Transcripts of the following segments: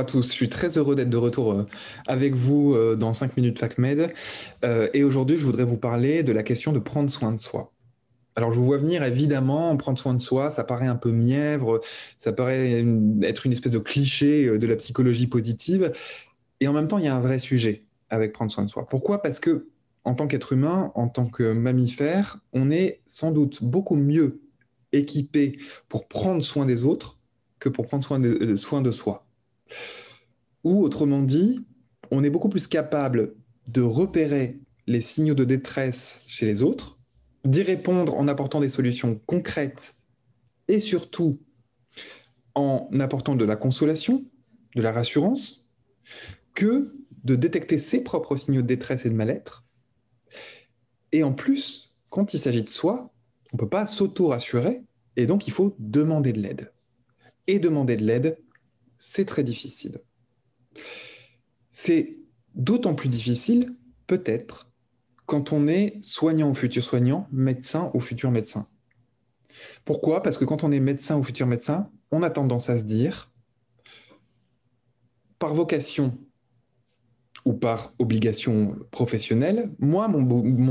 tous, je suis très heureux d'être de retour avec vous dans 5 minutes FacMed. Et aujourd'hui, je voudrais vous parler de la question de prendre soin de soi. Alors, je vous vois venir, évidemment, prendre soin de soi, ça paraît un peu mièvre, ça paraît être une espèce de cliché de la psychologie positive. Et en même temps, il y a un vrai sujet avec prendre soin de soi. Pourquoi? Parce que, en tant qu'être humain, en tant que mammifère, on est sans doute beaucoup mieux équipé pour prendre soin des autres que pour prendre soin de soi. Ou autrement dit, on est beaucoup plus capable de repérer les signaux de détresse chez les autres, d'y répondre en apportant des solutions concrètes et surtout en apportant de la consolation, de la rassurance, que de détecter ses propres signaux de détresse et de mal-être. Et en plus, quand il s'agit de soi, on ne peut pas s'auto-rassurer et donc il faut demander de l'aide. Et demander de l'aide, c'est très difficile. C'est d'autant plus difficile, peut-être, quand on est soignant ou futur soignant, médecin ou futur médecin. Pourquoi? Parce que quand on est médecin ou futur médecin, on a tendance à se dire, par vocation ou par obligation professionnelle, moi, mon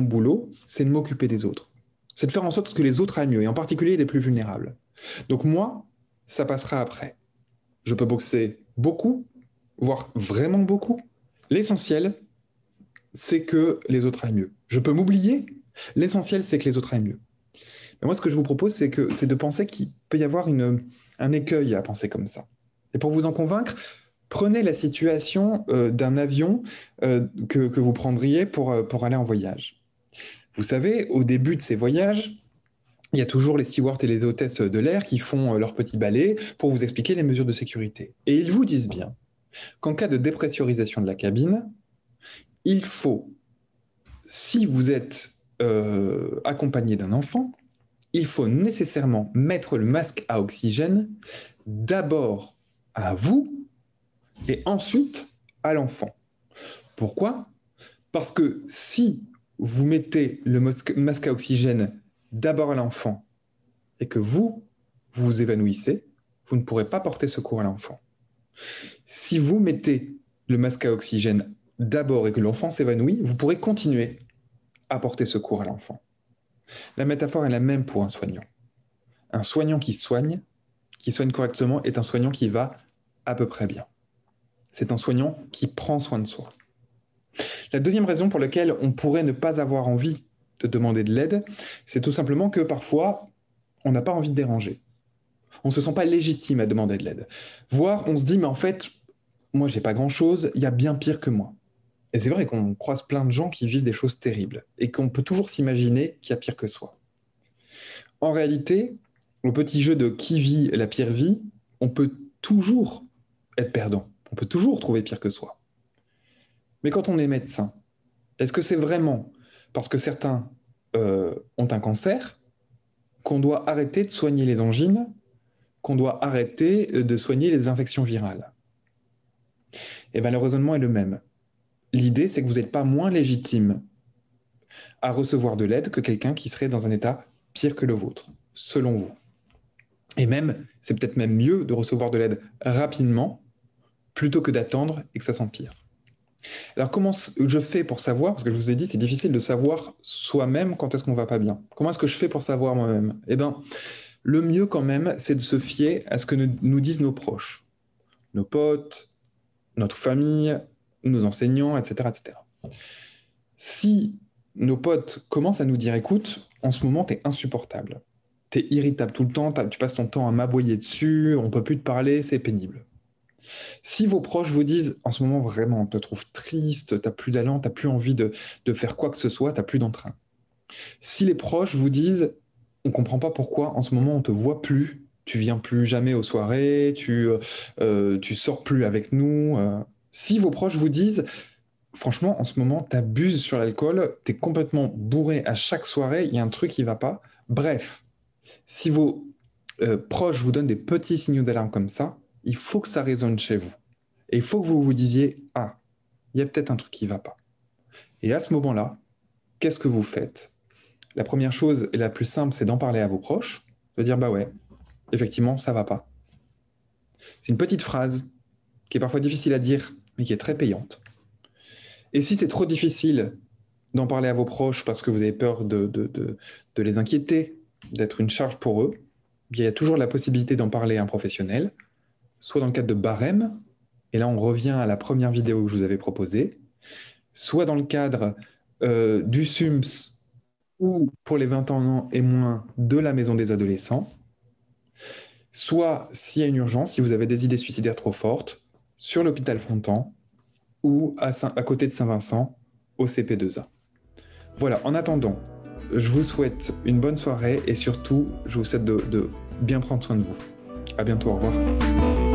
boulot, c'est de m'occuper des autres. C'est de faire en sorte que les autres aillent mieux, et en particulier les plus vulnérables. Donc moi, ça passera après. Je peux boxer beaucoup, voire vraiment beaucoup. L'essentiel, c'est que les autres aillent mieux. Je peux m'oublier. L'essentiel, c'est que les autres aillent mieux. Mais moi, ce que je vous propose, c'est de penser qu'il peut y avoir un écueil à penser comme ça. Et pour vous en convaincre, prenez la situation d'un avion que vous prendriez pour aller en voyage. Vous savez, au début de ces voyages, il y a toujours les stewards et les hôtesses de l'air qui font leur petit balai pour vous expliquer les mesures de sécurité. Et ils vous disent bien qu'en cas de dépressurisation de la cabine, il faut, si vous êtes accompagné d'un enfant, il faut nécessairement mettre le masque à oxygène d'abord à vous et ensuite à l'enfant. Pourquoi? Parce que si vous mettez le masque à oxygène d'abord à l'enfant et que vous vous évanouissez, vous ne pourrez pas porter secours à l'enfant. Si vous mettez le masque à oxygène d'abord et que l'enfant s'évanouit, vous pourrez continuer à porter secours à l'enfant. La métaphore est la même pour un soignant. Un soignant qui soigne correctement, est un soignant qui va à peu près bien. C'est un soignant qui prend soin de soi. La deuxième raison pour laquelle on pourrait ne pas avoir envie de demander de l'aide, c'est tout simplement que parfois, on n'a pas envie de déranger. On ne se sent pas légitime à demander de l'aide. Voire, on se dit, mais en fait, moi, j'ai pas grand-chose, il y a bien pire que moi. Et c'est vrai qu'on croise plein de gens qui vivent des choses terribles et qu'on peut toujours s'imaginer qu'il y a pire que soi. En réalité, au petit jeu de qui vit la pire vie, on peut toujours être perdant. On peut toujours trouver pire que soi. Mais quand on est médecin, est-ce que c'est vraiment parce que certains ont un cancer qu'on doit arrêter de soigner les angines, qu'on doit arrêter de soigner les infections virales? Eh bien, le raisonnement est le même. L'idée, c'est que vous n'êtes pas moins légitime à recevoir de l'aide que quelqu'un qui serait dans un état pire que le vôtre, selon vous. Et même, c'est peut-être même mieux de recevoir de l'aide rapidement plutôt que d'attendre et que ça s'empire. Alors comment je fais pour savoir, parce que je vous ai dit, c'est difficile de savoir soi-même quand est-ce qu'on va pas bien. Comment est-ce que je fais pour savoir moi-même? Eh bien, le mieux quand même, c'est de se fier à ce que nous disent nos proches, nos potes, notre famille, nos enseignants, etc., etc. Si nos potes commencent à nous dire, écoute, en ce moment, t'es insupportable, t'es irritable tout le temps, tu passes ton temps à m'aboyer dessus, on peut plus te parler, c'est pénible. Si vos proches vous disent, en ce moment vraiment, on te trouve triste, t'as plus d'allant, t'as plus envie de faire quoi que ce soit, t'as plus d'entrain. Si les proches vous disent, on comprend pas pourquoi, en ce moment on te voit plus, tu viens plus jamais aux soirées, tu sors plus avec nous. Si vos proches vous disent, franchement, en ce moment, t'abuses sur l'alcool, t'es complètement bourré à chaque soirée, il y a un truc qui va pas. Bref, si vos proches vous donnent des petits signaux d'alarme comme ça, il faut que ça résonne chez vous. Et il faut que vous vous disiez, ah, il y a peut-être un truc qui ne va pas. Et à ce moment-là, qu'est-ce que vous faites? La première chose et la plus simple, c'est d'en parler à vos proches, de dire, bah ouais, effectivement, ça ne va pas. C'est une petite phrase, qui est parfois difficile à dire, mais qui est très payante. Et si c'est trop difficile d'en parler à vos proches parce que vous avez peur de les inquiéter, d'être une charge pour eux, il y a toujours la possibilité d'en parler à un professionnel, soit dans le cadre de barème, et là on revient à la première vidéo que je vous avais proposée, soit dans le cadre du SUMS ou pour les 20 ans et moins de la maison des adolescents, soit s'il y a une urgence, si vous avez des idées suicidaires trop fortes, sur l'hôpital Fontan ou à côté de Saint-Vincent, au CP2A. Voilà, en attendant, je vous souhaite une bonne soirée et surtout, je vous souhaite de bien prendre soin de vous. À bientôt, au revoir.